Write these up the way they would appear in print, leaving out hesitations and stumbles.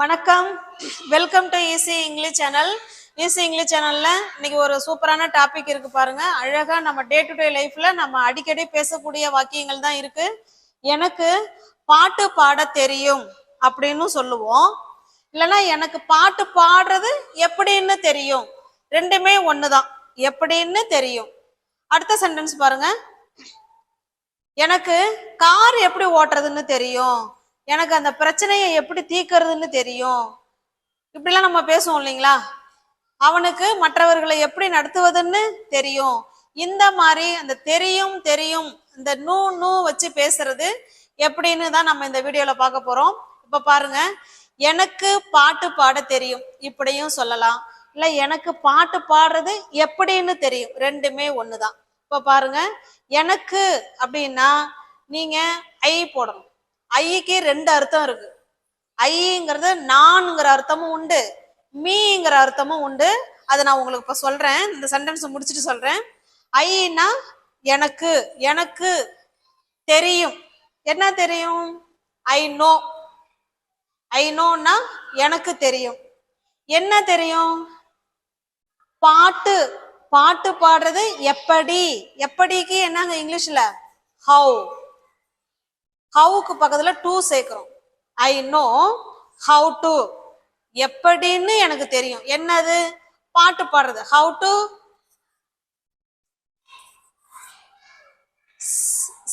வணக்கம், welcome to easy English channel. Easy English சேனல்ல இன்னைக்கு ஒரு சூப்பரான டாபிக் இருக்கு பாருங்க. அழகா நம்ம டே டு டே லைஃப்ல நம்ம அடிக்கடி பேசக்கூடிய வாக்கியங்கள் தான் இருக்கு. எனக்கு பாட்டு பாட தெரியும் அப்படின்னு சொல்லுவோம், இல்லைன்னா எனக்கு பாட்டு பாடுறது எப்படின்னு தெரியும். ரெண்டுமே ஒண்ணுதான், எப்படின்னு தெரியும். அடுத்த சென்டென்ஸ் பாருங்க, எனக்கு கார் எப்படி ஓட்டுறதுன்னு தெரியும், எனக்கு அந்த பிரச்சனையை எப்படி தீர்க்கறதுன்னு தெரியும். இப்படிலாம் நம்ம பேசுவோம் இல்லைங்களா. அவனுக்கு மற்றவர்களை எப்படி நடத்துவதுன்னு தெரியும். இந்த மாதிரி அந்த தெரியும் தெரியும் இந்த நூ நூ வச்சு பேசுறது எப்படின்னு தான் நம்ம இந்த வீடியோல பார்க்க போறோம். இப்ப பாருங்க, எனக்கு பாட்டு பாட தெரியும் இப்படியும் சொல்லலாம், இல்ல எனக்கு பாட்டு பாடுறது எப்படின்னு தெரியும். ரெண்டுமே ஒண்ணுதான். இப்ப பாருங்க, எனக்கு அப்படின்னா நீங்க ஐ போடணும். ஐக்கு ரெண்டு அர்த்தம் இருக்கு. ஐங்கிறது நான்ங்கிற அர்த்தமும் உண்டு, மீங்கிற அர்த்தமும் உண்டு. அதை நான் உங்களுக்கு இப்ப சொல்றேன், இந்த சென்டென்ஸ் முடிச்சுட்டு சொல்றேன். ஐனா எனக்கு, எனக்கு தெரியும். என்ன தெரியும்? I know. ஐ நோன்னா எனக்கு தெரியும். என்ன தெரியும்? பாட்டு, பாட்டு பாடுறது எப்படி. எப்படிக்கு என்னங்க இங்கிலீஷ்ல ஹவு. ஹவுக்கு பக்கத்துல டு சேர்க்கிறோம். I know how to. எப்படின்னு எனக்கு தெரியும். என்னது? பாட்டு பாடுறது. How to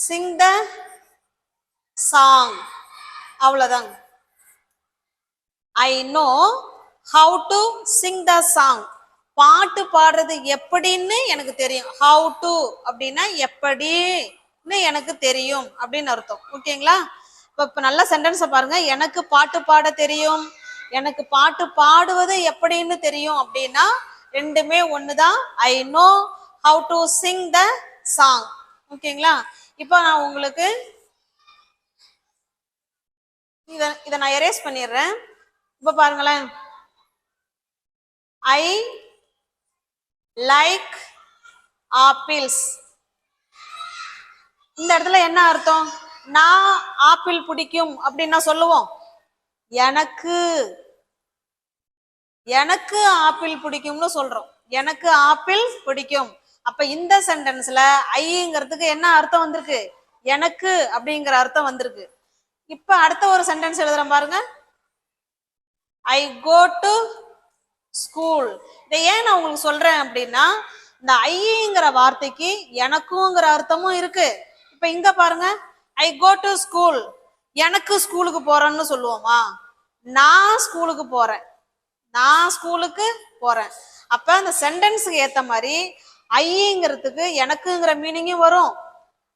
sing the song. அவ்வளவுதாங்க. I know how to sing the song. பாட்டு பாடுறது எப்படின்னு எனக்கு தெரியும். ஹவு டு அப்படின்னா எப்படின்னு எனக்கு தெரியும் அப்படின்னு அர்த்தம். ஓகேங்களா? இப்ப நல்ல சென்டென்ஸை பாருங்க. எனக்கு பாட்டு பாட தெரியும், எனக்கு பாட்டு பாடுவது எப்படின்னு தெரியும் அப்படின்னா ரெண்டுமே ஒண்ணுதான். ஐ know how to sing the song. ஓகேங்களா? இப்போ நான் உங்களுக்கு இதை நான் எரேஸ் பண்ணிடுறேன். இப்ப பாருங்களேன், ஐ லைக் ஆப்பிள்ஸ். இந்த இடத்துல என்ன அர்த்தம்? நான் ஆப்பிள் பிடிக்கும் அப்படின்னா சொல்லுவோம், எனக்கு, எனக்கு ஆப்பிள் பிடிக்கும்னு சொல்றோம். எனக்கு ஆப்பிள் பிடிக்கும். அப்ப இந்த சென்டென்ஸ்ல ஐங்கிறதுக்கு என்ன அர்த்தம் வந்திருக்கு? எனக்கு அப்படிங்கிற அர்த்தம் வந்திருக்கு. இப்ப அடுத்த ஒரு சென்டென்ஸ் எழுதுறேன் பாருங்க. ஐ கோ டு ஸ்கூல். இதை ஏன் நான் உங்களுக்கு சொல்றேன் அப்படின்னா, இந்த ஐங்கிற வார்த்தைக்கு எனக்குங்கிற அர்த்தமும் இருக்கு. இப்ப இங்க பாருங்க, ஐ கோ டு ஸ்கூல். எனக்கு ஸ்கூலுக்கு போறேன்னு சொல்லுவோமா? நான் ஸ்கூலுக்கு போறேன், நான் ஸ்கூலுக்கு போறேன். அப்ப அந்த சென்டென்ஸுக்கு ஏத்த மாதிரி ஐங்கிறதுக்கு எனக்குங்கிற மீனிங்கும் வரும்,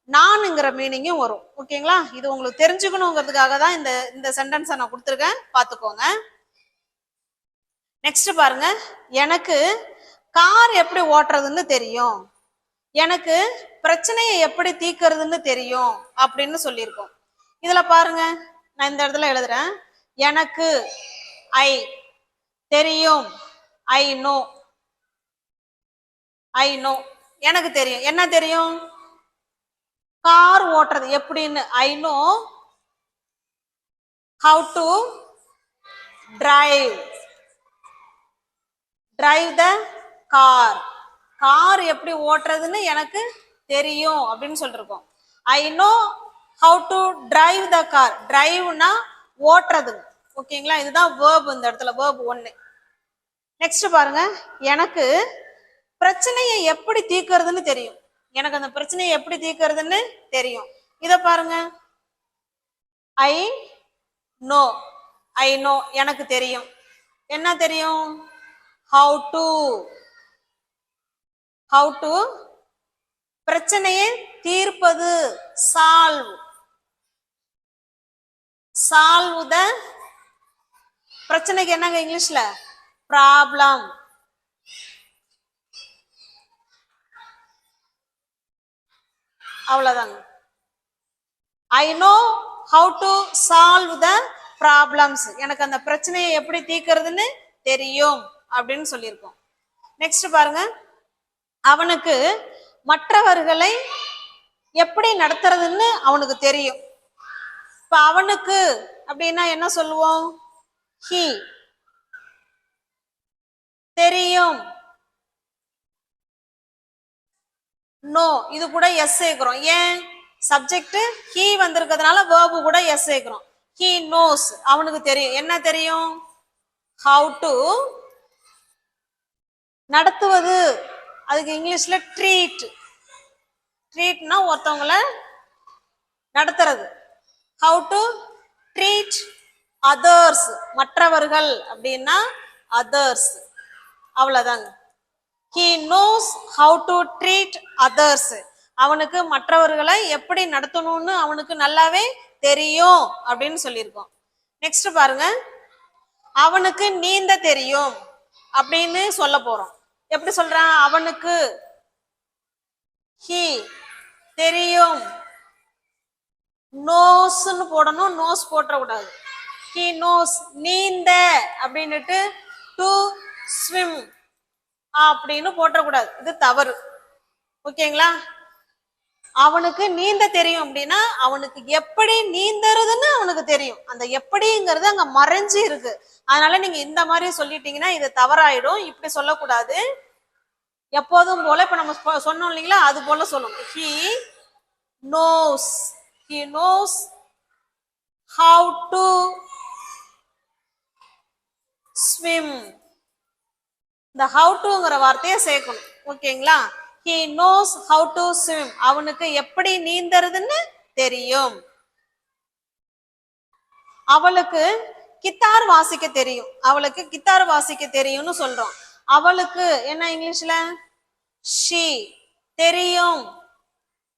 நானுங்கிற மீனிங்கும் வரும். ஓகேங்களா? இது உங்களுக்கு தெரிஞ்சுக்கணுங்கிறதுக்காக தான் இந்த சென்டென்ஸை நான் கொடுத்துருக்கேன், பார்த்துக்கோங்க. நெக்ஸ்ட் பாருங்க, எனக்கு கார் எப்படி ஓட்டுறதுன்னு தெரியும், எனக்கு பிரச்சனையை எப்படி தீர்க்கறதுன்னு தெரியும் அப்படின்னு சொல்லியிருக்கோம். இதுல பாருங்க, நான் இந்த இடத்துல எழுதுறேன், எனக்கு ஐ தெரியும், ஐ நோ. ஐ நோ எனக்கு தெரியும். என்ன தெரியும்? கார் ஓட்டுறது எப்படின்னு. I know how to drive, drive the car. Car எப்படி ஓட்டுறதுன்னு எனக்கு தெரியும் அப்படின்னு சொல்லிருக்கோம். I know how to drive the car. டிரைவ்னா ஓட்டுறது. ஓகேங்களா? இதுதான் வேர்ப். இந்த இடத்துல வேர்ப் 1. நெக்ஸ்ட் பாருங்க, எனக்கு பிரச்சனையை எப்படி தீர்க்கறதுன்னு தெரியும். எனக்கு அந்த பிரச்சனையை எப்படி தீர்க்கறதுன்னு தெரியும். இத பாருங்க, ஐ நோ. ஐ நோ எனக்கு தெரியும். என்ன தெரியும்? ஹவு டு, ஹவு டு பிரச்சனையை தீர்ப்பது. சால்வ், சால்வ் த பிரச்சனைக்கு என்னங்க இங்கிலீஷ்ல? ப்ராப்ளம். அவ்வளவுதாங்க. I know how to solve the problems. எனக்கு அந்த பிரச்சனையை எப்படி தீர்க்கறதுன்னு தெரியும் அப்படின்னு சொல்லியிருக்கோம். நெக்ஸ்ட் பாருங்க, அவனுக்கு மற்றவர்களை எப்படி நடத்துறதுன்னு அவனுக்கு தெரியும். இப்ப அவனுக்கு அப்படின்னா என்ன சொல்லுவோம்? he தெரியும். நோ இது கூட எஸ் சேர்க்கிறோம். ஏன்? சப்ஜெக்ட் he வந்திருக்கிறதுனால verb கூட எஸ் சேர்க்கிறோம். he knows அவனுக்கு தெரியும். என்ன தெரியும்? how to நடத்துவது. அதுக்கு இங்கிலீஷ்ல ட்ரீட். ட்ரீட்னா ஒருத்தவங்கள நடத்துறது. how to treat others மற்றவர்கள் அப்படின்னா others. அவ்வளவுதாங்க. he knows how to treat others அவனுக்கு மற்றவர்களை எப்படி நடத்தணும்னு அவனுக்கு நல்லாவே தெரியும் அப்படின்னு சொல்லியிருக்கோம். நெக்ஸ்ட் பாருங்க, அவனுக்கு நீந்த தெரியும் அப்படின்னு சொல்ல போறோம். எப்படி சொல்றான்? அவனுக்கு he தெரியும். நோஸ்ன்னு போடணும், நோஸ் போட்டக்கூடாது. he knows நீந்த அப்படின்னுட்டு to swim அப்படின்னு போட்டக்கூடாது. இது தவறு. ஓகேங்களா? அவனுக்கு நீந்த தெரியும் அப்படின்னா அவனுக்கு எப்படி நீந்தறதுன்னு அவனுக்கு தெரியும். அந்த எப்படிங்கிறது அங்க மறைஞ்சு இருக்கு. அதனால நீங்க இந்த மாதிரி சொல்லிட்டீங்கன்னா இது தவறாயிடும். இப்படி சொல்லக்கூடாது. எப்போதும் போல இப்ப நம்ம சொன்னோம் இல்லைங்களா, அது போல சொல்லணும். he knows how to swim. இந்த how toங்கிற வார்த்தையை சேர்க்கணும். ஓகேங்களா? he knows how to swim அவனுக்கு எப்படி நீந்தறதுன்னு தெரியும். அவளுக்கு கித்தார் வாசிக்க தெரியும். அவளுக்கு கித்தார் வாசிக்க தெரியும்னு சொல்றோம். அவளுக்கு என்ன இங்கிலீஷ்ல? she தெரியும்.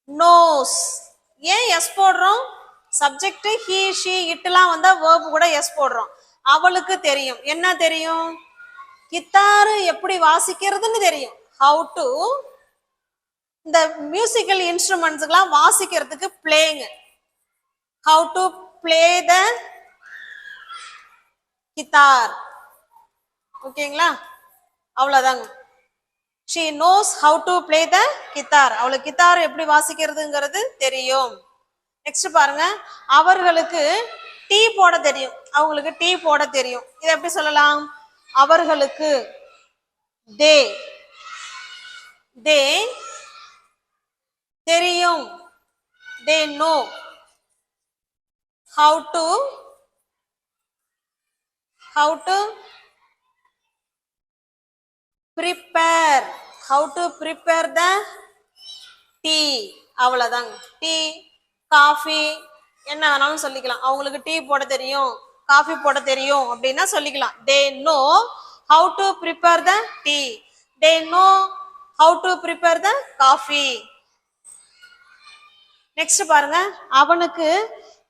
knows ஏன் எஸ் போடுறோம்? சப்ஜெக்ட் he she itலாம் வந்தா verb கூட எஸ் போடுறோம். அவளுக்கு தெரியும். என்ன தெரியும்? கித்தாரு எப்படி வாசிக்கிறதுன்னு தெரியும். how to இந்த மியூசிக்கல் இன்ஸ்ட்ருமெண்ட்ஸ்லாம் வாசிக்கிறதுக்கு playing. how to play the guitar. ஓகேங்களா? அவ்வளவுதாங்க. she knows how to play the guitar அவளுக்கு கித்தார் எப்படி வாசிக்கிறதுங்கிறது தெரியும். நெக்ஸ்ட் பாருங்க, அவர்களுக்கு டீ போட தெரியும். அவங்களுக்கு டீ போட தெரியும். இதை எப்படி சொல்லலாம்? அவர்களுக்கு they தெரியும். they know how to prepare the tea. அவ்வளவுதாங்க. டீ காஃபி என்ன வேணாலும் சொல்லிக்கலாம். அவங்களுக்கு டீ போட தெரியும், காஃபி போட தெரியும் அப்படின்னா சொல்லிக்கலாம். they know how to prepare the tea. they know how to prepare the coffee. Next பாருங்க, அவனுக்கு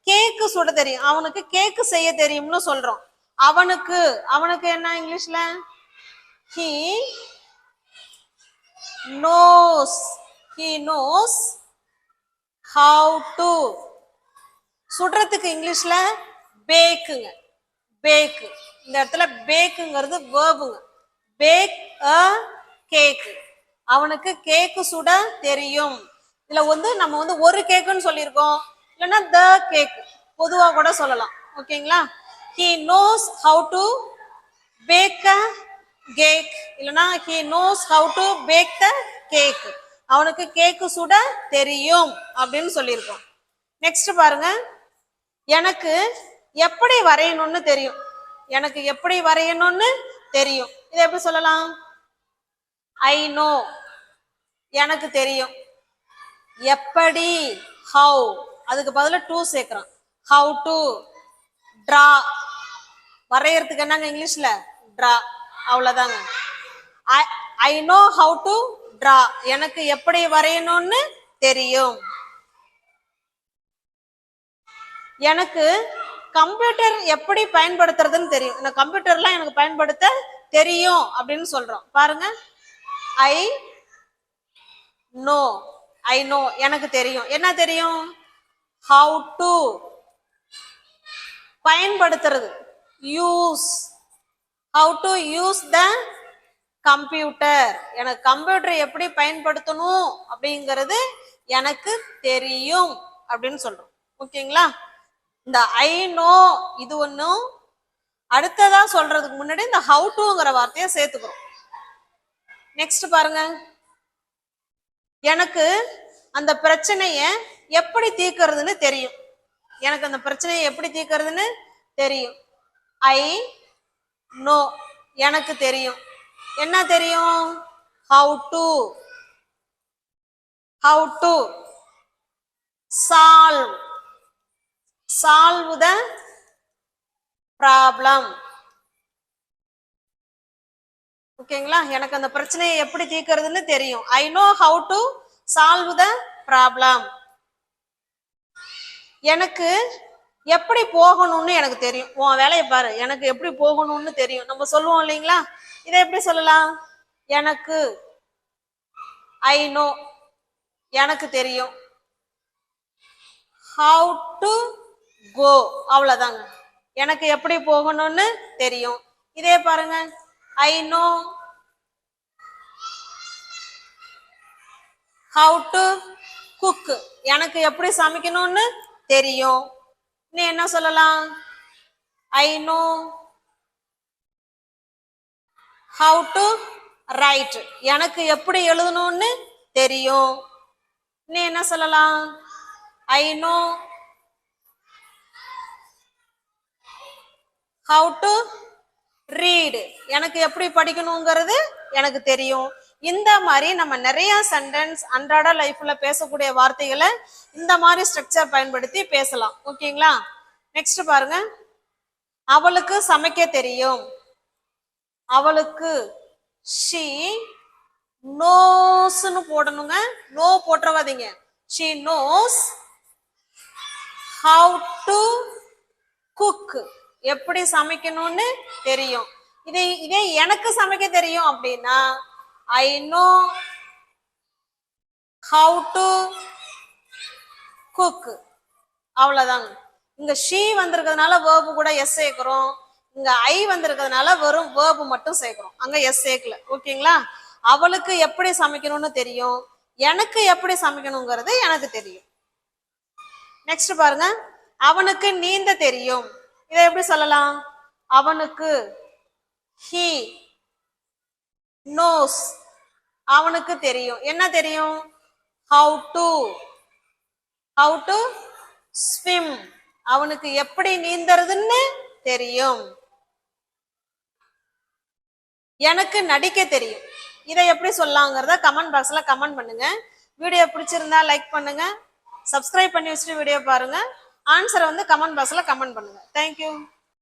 கேக்கு சுட தெரியும். அவனுக்கு கேக்கு செய்ய தெரியும்னு சொல்றோம். அவனுக்கு என்ன இங்கிலீஷ்ல? he knows how to சுடுறதுக்கு இங்கிலீஷ்ல பேக்குங்க. பேக் இந்த இடத்துல பேக்குங்கிறது வேர்புங்க. Bake a cake. அவனுக்கு கேக்கு சுட தெரியும். இதுல நம்ம ஒரு கேக்குன்னு சொல்லியிருக்கோம், இல்லைன்னா த கேக் பொதுவா கூட சொல்லலாம். ஓகேங்களா? he knows how to bake a cake இல்லைன்னா he knows how to bake the cake. அவனுக்கு கேக்கு சுட தெரியும் அப்படின்னு சொல்லியிருக்கோம். நெக்ஸ்ட் பாருங்க, எனக்கு எப்படி வரையணும்னு தெரியும். எனக்கு எப்படி வரையணும்னு தெரியும். இதை எப்படி சொல்லலாம்? I know எனக்கு தெரியும். எப்படி how அதுக்கு பதிலா to சேர்க்கிறோம். how to draw வரையறதுக்கு என்னங்க இங்கிலீஷ்ல? draw. அவ்வளவுதாங்க. I know how to draw எனக்கு எப்படி வரையணும்னு தெரியும். எனக்கு கம்ப்யூட்டர் எப்படி பயன்படுத்துறதுன்னு தெரியும். இந்த கம்ப்யூட்டர்லாம் எனக்கு பயன்படுத்த தெரியும் அப்படின்னு சொல்றோம். பாருங்க, I know எனக்கு தெரியும். என்ன தெரியும்? how to பயன்படுத்துறது, how to use the computer எனக்கு கம்ப்யூட்டர் எப்படி பயன்படுத்தணும் அப்படிங்கிறது எனக்கு தெரியும் அப்படின்னு சொல்றோம். ஓகேங்களா? இந்த I know இது ஒன்றும், அடுத்ததா சொல்றதுக்கு முன்னாடி இந்த ஹவு டுங்கிற வார்த்தையை சேர்த்துக்கிறோம். நெக்ஸ்ட் பாருங்க, எனக்கு அந்த பிரச்சனைய எப்படி தீர்க்கிறதுன்னு தெரியும். எனக்கு அந்த பிரச்சனையை எப்படி தீர்க்கிறதுன்னு தெரியும். ஐ நோ, எனக்கு தெரியும். என்ன தெரியும்? How to solve the problem. ஓகேங்களா? எனக்கு அந்த பிரச்சனையை எப்படி தீர்க்கிறதுன்னு தெரியும். ஐ know how to solve the problem. எனக்கு எப்படி போகணும்னு எனக்கு தெரியும். உன் வேலையை பாரு, எனக்கு எப்படி போகணும்னு தெரியும். நம்ம சொல்லுவோம் இல்லைங்களா? இதை எப்படி சொல்லலாம்? எனக்கு ஐ நோ, எனக்கு தெரியும். ஹவு டு கோ, அவ்வளவுதாங்க. எனக்கு எப்படி போகணும்னு தெரியும். இதே பாருங்க, ஐ நோ ஹவு டு குக், எனக்கு எப்படி சமைக்கணும்னு தெரியும். நீ என்ன சொல்லலாம்? ஐ நோ ஹவு டு ரைட், எனக்கு எப்படி எழுதணும்னு தெரியும். நீ என்ன சொல்லலாம்? ஐ நோ ஹவு டு ரீட், எனக்கு எப்படி படிக்கணுங்கிறது எனக்கு தெரியும். இந்த மாதிரி நம்ம நிறைய சென்டென்ஸ் அன்றாட லைஃப்ல பேசக்கூடிய வார்த்தைகளை இந்த மாதிரி ஸ்ட்ரக்சர் பயன்படுத்தி பேசலாம். ஓகேங்களா? நெக்ஸ்ட் பாருங்க, அவளுக்கு சமைக்க தெரியும். அவளுக்கு she knows-னு போடணுங்க. No போட்டுறவாதீங்க. she knows how to cook, எப்படி சமைக்கணும்னு தெரியும். இதே எனக்கு சமைக்க தெரியும் அப்படின்னா I know how to cook, அவ்வளவுதாங்க. இங்க she வந்திருக்கிறதுனால verb கூட எஸ் சேர்க்கிறோம். இங்க ஐ வந்திருக்கிறதுனால வெறும் verb மட்டும் சேர்க்கிறோம். அங்க எஸ் சேர்க்கல. ஓகேங்களா? அவளுக்கு எப்படி சமைக்கணும்னு தெரியும், எனக்கு எப்படி சமைக்கணுங்கிறது எனக்கு தெரியும். நெக்ஸ்ட் பாருங்க, அவனுக்கு நீந்த தெரியும். இதை எப்படி சொல்லலாம்? அவனுக்கு he knows, அவனுக்கு தெரியும். என்ன தெரியும்? how to swim, அவனுக்கு எப்படி நீந்தறதுன்னு தெரியும். எனக்கு நடிக்க தெரியும். இதை எப்படி சொல்லலாங்கிறத கமெண்ட் பாக்ஸ்ல கமெண்ட் பண்ணுங்க. வீடியோ பிடிச்சிருந்தா லைக் பண்ணுங்க, சப்ஸ்கிரைப் பண்ணி வச்சுட்டு வீடியோ பாருங்க. ஆன்சரை வந்து கமெண்ட் பாக்ஸ்ல கமெண்ட் பண்ணுங்க. தேங்க்யூ.